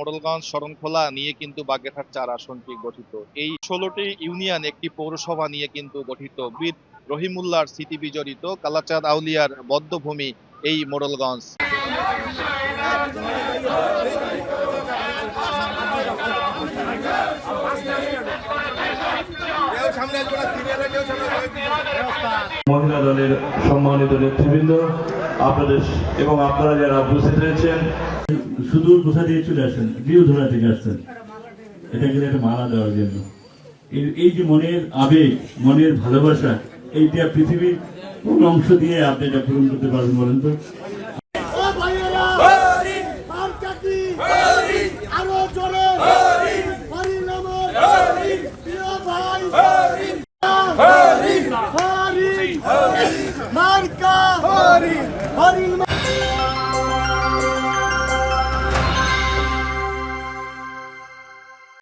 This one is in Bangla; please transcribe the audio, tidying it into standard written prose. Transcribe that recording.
মোড়েলগঞ্জ শরণখোলা নিয়ে কিন্তু বাগেরহাট ৪ আসনটি গঠিত। এই ১৬টি ইউনিয়ন একটি পৌরসভা নিয়ে কিন্তু গঠিত। বীর রহিমুল্লাহর স্মৃতি বিজড়িত কালাচাঁদ আউলিয়ার বদ্ধভূমি এই মোড়েলগঞ্জ। মহিলা দলের সম্মানিত নেতৃবৃন্দ, আপনাদের এবং আপনারা যারা উপস্থিত রয়েছেন, সুদূর কোথা দিয়ে চলে আসেন, গৃহধরা থেকে আসছেন এটা গেলে একটা মালা দেওয়ার জন্য। এই যে মনের আবেগ, মনের ভালোবাসা, এইটা পৃথিবীর কোন অংশ দিয়ে আপনি এটা পূরণ করতে পারবেন বলেন তো?